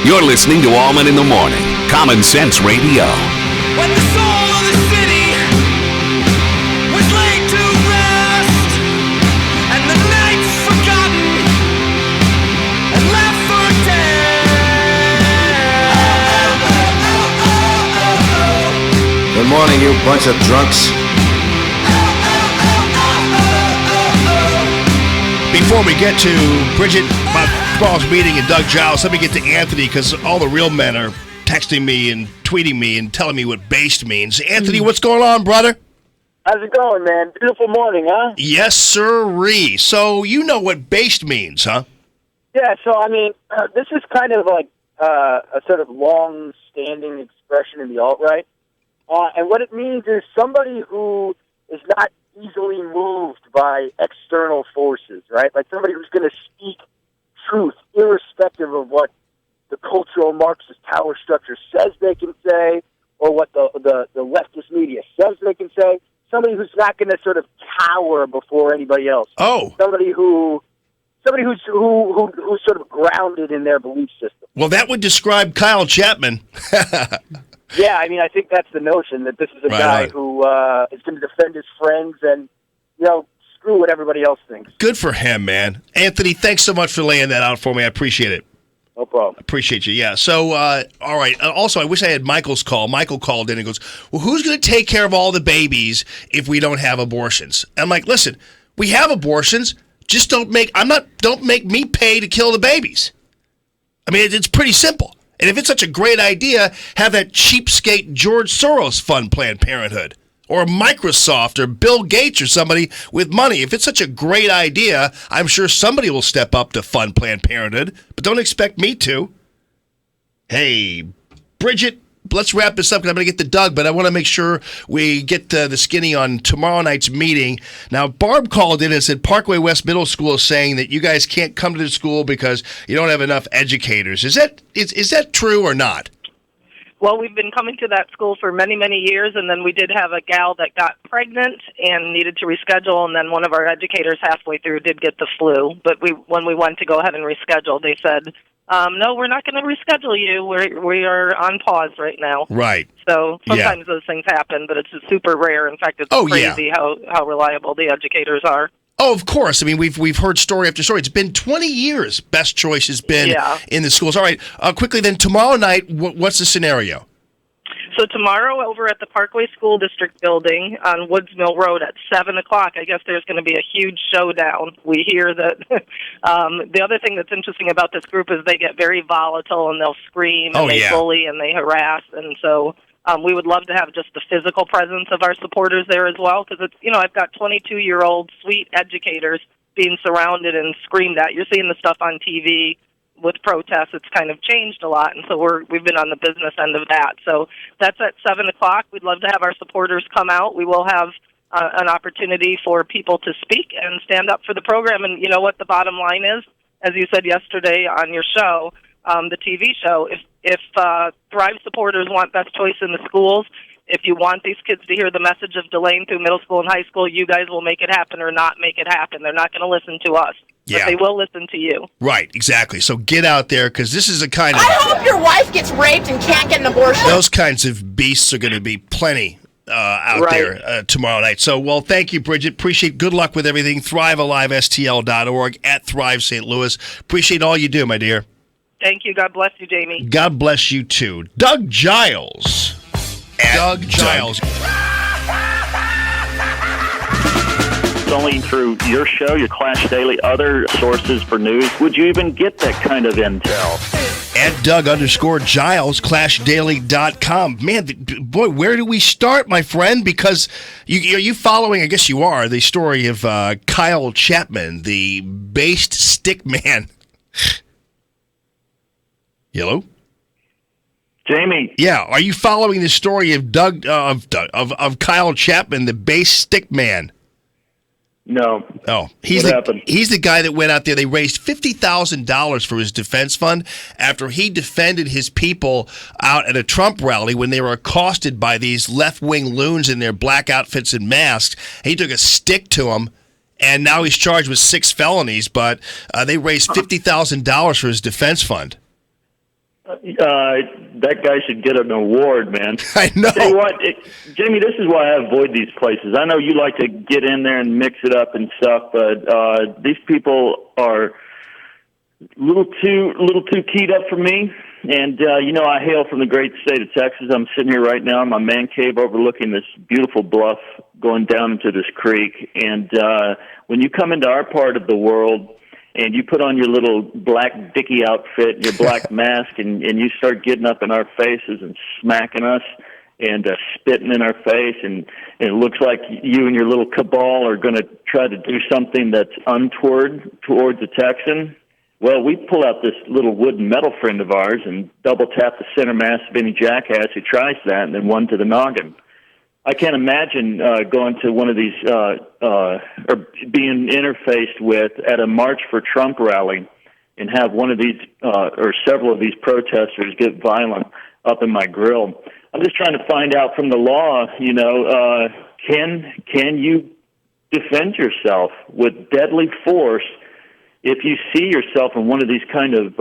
You're listening to Allman in the Morning, Common Sense Radio. When the soul of the city was laid to rest, and the night's forgotten and left for dead. Good morning, you bunch of drunks. Before we get to Bridget, tomorrow's meeting, and Doug Giles, let me get to Anthony, because all the real men are texting me and tweeting me and telling me what based means. Anthony, what's going on, brother? How's it going, man? Beautiful morning, huh? Yes, sirree. So you know what based means, huh? Yeah, so, I mean, this is kind of like a sort of long-standing expression in the alt-right. And what it means is somebody who is not easily moved by external forces, right? Like somebody who's going to speak truth, irrespective of what the cultural Marxist power structure says they can say, or what the leftist media says they can say. Somebody who's not going to sort of cower before anybody else. Oh. Somebody who's sort of grounded in their belief system. Well, that would describe Kyle Chapman. Yeah, I mean, I think that's the notion, that this is a guy who is going to defend his friends and, screw what everybody else thinks. Good for him, man. Anthony, thanks so much for laying that out for me. I appreciate it. No problem. Appreciate you, yeah. So, all right. Also, I wish I had Michael's call. Michael called in and goes, well, who's going to take care of all the babies if we don't have abortions? And I'm like, listen, we have abortions. Just don't make me pay to kill the babies. I mean, it's pretty simple. And if it's such a great idea, have that cheapskate George Soros fund Planned Parenthood, or Microsoft, or Bill Gates, or somebody with money. If it's such a great idea, I'm sure somebody will step up to fund Planned Parenthood, but don't expect me to. Hey, Bridget, let's wrap this up, because I'm going to get to Doug, but I want to make sure we get the skinny on tomorrow night's meeting. Now, Barb called in and said Parkway West Middle School is saying that you guys can't come to the school because you don't have enough educators. Is that true or not? Well, we've been coming to that school for many, many years, and then we did have a gal that got pregnant and needed to reschedule, and then one of our educators halfway through did get the flu. But when we went to go ahead and reschedule, they said, no, we're not going to reschedule you. We are on pause right now. Right. So sometimes those things happen, but it's super rare. In fact, it's crazy how reliable the educators are. Oh, of course. I mean, we've heard story after story. It's been 20 years. Best choice has been in the schools. All right. Quickly then, tomorrow night, what's the scenario? So tomorrow over at the Parkway School District building on Woods Mill Road at 7 o'clock, I guess there's going to be a huge showdown. We hear that the other thing that's interesting about this group is they get very volatile, and they'll scream, and they bully, and they harass. And so we would love to have just the physical presence of our supporters there as well, because it's, I've got 22-year-old sweet educators being surrounded and screamed at. You're seeing the stuff on TV with protests. It's kind of changed a lot, and so we've been on the business end of that. So that's at 7 o'clock. We'd love to have our supporters come out. We will have an opportunity for people to speak and stand up for the program. And you know what the bottom line is? As you said yesterday on your show, the TV show, if Thrive supporters want best choice in the schools, if you want these kids to hear the message of delaying through middle school and high school, you guys will make it happen or not make it happen. They're not going to listen to us. But they will listen to you. Right, exactly. So get out there, because this is a kind of... I hope your wife gets raped and can't get an abortion. Those kinds of beasts are going to be plenty out there tomorrow night. So, well, thank you, Bridget. Appreciate Good luck with everything. ThriveAliveSTL.org, at Thrive St. Louis. Appreciate all you do, my dear. Thank you. God bless you, Jamie. God bless you, too. Doug Giles. Doug Giles. Only through your show, your Clash Daily, other sources for news, would you even get that kind of intel? At Doug_Giles, ClashDaily.com. Man, boy, where do we start, my friend? Because are you following, I guess you are, the story of Kyle Chapman, the based stick man. Hello? Jamie. Yeah, are you following the story of of Kyle Chapman, the based stick man? No. Oh, what happened? He's the guy that went out there. They raised $50,000 for his defense fund after he defended his people out at a Trump rally when they were accosted by these left-wing loons in their black outfits and masks. He took a stick to them, and now he's charged with 6 felonies, but they raised $50,000 for his defense fund. That guy should get an award, man. I know. Tell you what, Jamie, this is why I avoid these places. I know you like to get in there and mix it up and stuff, but these people are a little too keyed up for me. And I hail from the great state of Texas. I'm sitting here right now in my man cave overlooking this beautiful bluff going down into this creek. And when you come into our part of the world, and you put on your little black Dickie outfit, your black mask, and you start getting up in our faces and smacking us and spitting in our face, and it looks like you and your little cabal are going to try to do something that's untoward towards a Texan. Well, we pull out this little wood and metal friend of ours and double tap the center mass of any jackass who tries that, and then one to the noggin. I can't imagine going to one of these or being interfaced with at a March for Trump rally and have one of these or several of these protesters get violent up in my grill. I'm just trying to find out from the law, can you defend yourself with deadly force if you see yourself in one of these kind of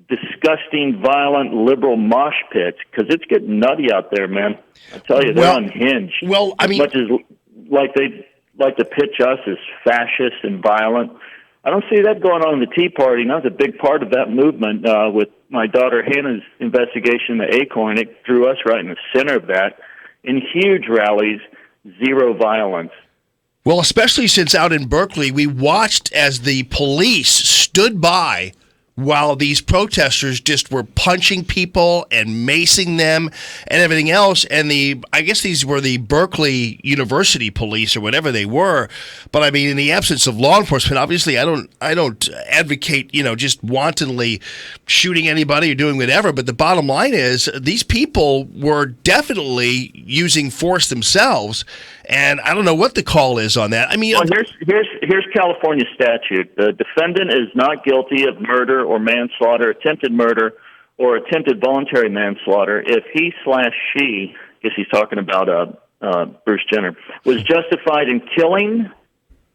disgusting, violent, liberal mosh pits? Because it's getting nutty out there, man. I tell you, they're unhinged. Well, I mean, as much as like they like to pitch us as fascist and violent, I don't see that going on in the Tea Party. And I was a big part of that movement with my daughter Hannah's investigation of Acorn. It drew us right in the center of that. In huge rallies, zero violence. Well, especially since out in Berkeley, we watched as the police stood by while these protesters just were punching people and macing them and everything else. And I guess these were the Berkeley University police or whatever they were. But I mean, in the absence of law enforcement, obviously I don't advocate, just wantonly shooting anybody or doing whatever. But the bottom line is these people were definitely using force themselves. And I don't know what the call is on that. I mean, well, here's California statute. The defendant is not guilty of murder or manslaughter, attempted murder, or attempted voluntary manslaughter if he/she, I guess he's talking about Bruce Jenner, was justified in killing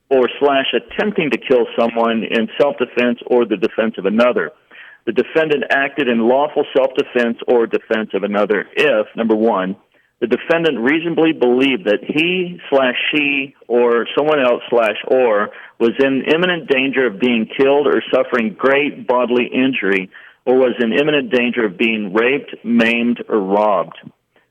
or /attempting to kill someone in self-defense or the defense of another. The defendant acted in lawful self-defense or defense of another if, number one, the defendant reasonably believed that he/she or someone else/or was in imminent danger of being killed or suffering great bodily injury or was in imminent danger of being raped, maimed, or robbed.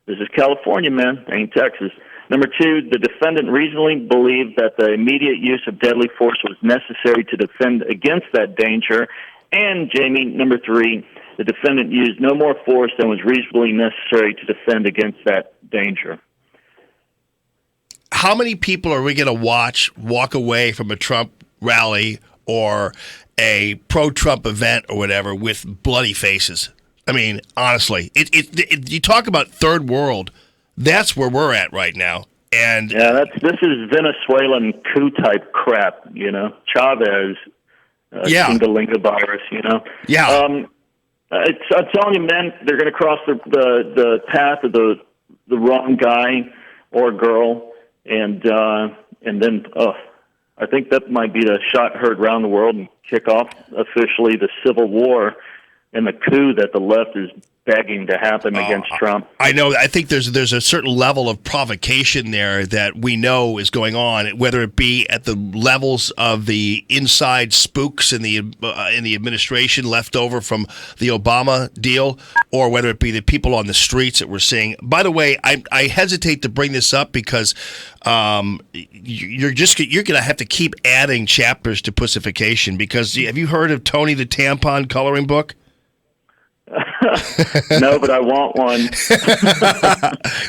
This is California, man. Ain't Texas. Number two, the defendant reasonably believed that the immediate use of deadly force was necessary to defend against that danger. And, Jamie, number three, the defendant used no more force than was reasonably necessary to defend against that danger. How many people are we going to walk away from a Trump rally or a pro-Trump event or whatever with bloody faces? I mean, honestly, you talk about third world, that's where we're at right now. And yeah, this is Venezuelan coup type crap, Chavez, Singalinga virus, Yeah. I'm telling you, man, they're going to cross the path of the wrong guy or girl, and then I think that might be the shot heard around the world and kick off officially the civil war and the coup that the left is begging to happen against Trump. I know. I think there's a certain level of provocation there that we know is going on, whether it be at the levels of the inside spooks in the administration left over from the Obama deal, or whether it be the people on the streets that we're seeing. By the way, I hesitate to bring this up because you're going to have to keep adding chapters to pussification. Because have you heard of Tony the Tampon coloring book? No, but I want one.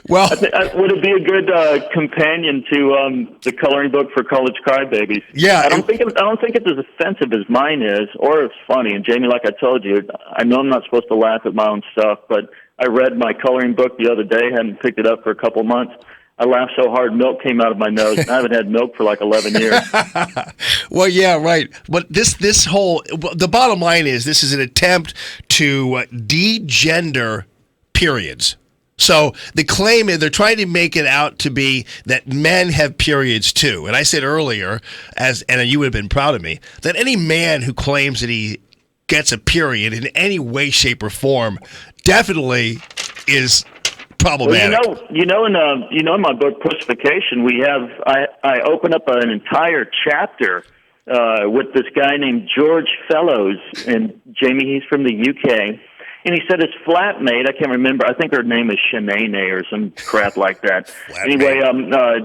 Well, would it be a good companion to the coloring book for college crybabies? Yeah, I don't think it's as offensive as mine is, or it's funny. And Jamie, like I told you, I know I'm not supposed to laugh at my own stuff, but I read my coloring book the other day. Hadn't picked it up for a couple months. I laughed so hard milk came out of my nose. And I haven't had milk for like 11 years. Well, yeah, right. But the bottom line is this is an attempt to de-gender periods. So the claim is they're trying to make it out to be that men have periods too. And I said earlier, and you would have been proud of me, that any man who claims that he gets a period in any way, shape, or form definitely is problematic. Well, in my book Pussification, I open up an entire chapter with this guy named George Fellows, and Jamie, he's from the UK, and he said his flatmate, I can't remember, I think her name is Shanae or some crap like that. Anyway,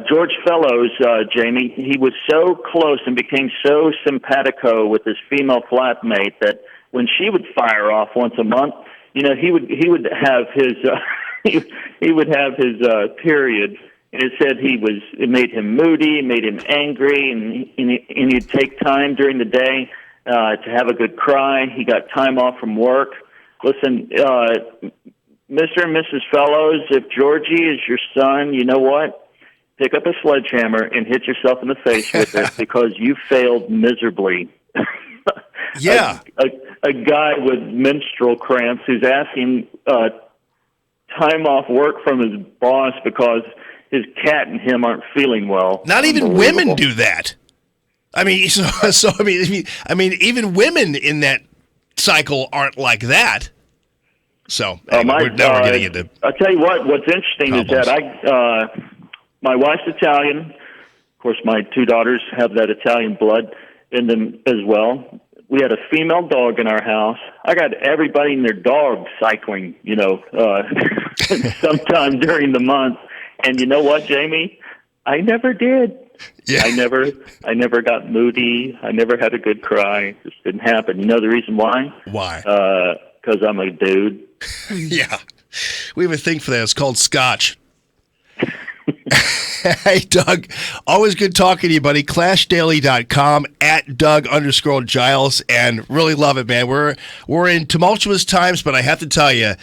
George Fellows, Jamie, he was so close and became so simpatico with his female flatmate that when she would fire off once a month, he would have his he would have his period. And it said it made him moody, it made him angry, and he'd take time during the day to have a good cry. He got time off from work. Listen, Mr. and Mrs. Fellows, if Georgie is your son, you know what? Pick up a sledgehammer and hit yourself in the face with it because you failed miserably. Yeah. A guy with menstrual cramps who's asking time off work from his boss because his cat and him aren't feeling well. Not even women do that. I mean, even women in that cycle aren't like that. So anyway, we're getting into. I'll tell you what's interesting problems. is that my wife's Italian. Of course, my two daughters have that Italian blood in them as well. We had a female dog in our house. I got everybody and their dog cycling, sometime during the month. And you know what, Jamie? I never did. Yeah. I never got moody. I never had a good cry. It just didn't happen. You know the reason why? Why? Because I'm a dude. Yeah. We have a thing for that. It's called Scotch. Hey, Doug, always good talking to you, buddy. ClashDaily.com, @Doug_Giles, and really love it, man. We're in tumultuous times, but I have to tell you,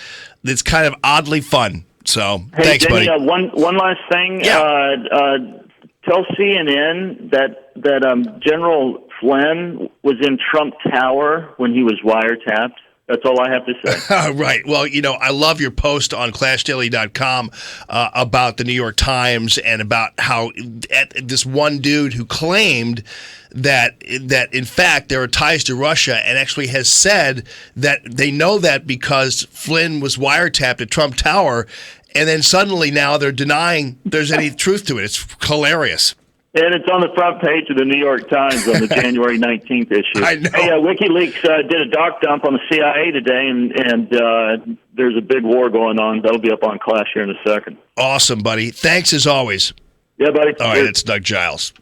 it's kind of oddly fun. So, hey, thanks, Jenny, buddy. One last thing. Yeah. Tell CNN that General Flynn was in Trump Tower when he was wiretapped. That's all I have to say. Right. Well, I love your post on ClashDaily.com about the New York Times and about how this one dude who claimed that in fact there are ties to Russia and actually has said that they know that because Flynn was wiretapped at Trump Tower, and then suddenly now they're denying there's any truth to it. It's hilarious. And it's on the front page of the New York Times on the January 19th issue. I know. Hey, WikiLeaks did a doc dump on the CIA today, and there's a big war going on. That'll be up on Clash here in a second. Awesome, buddy. Thanks as always. Yeah, buddy. All right, it's Doug Giles.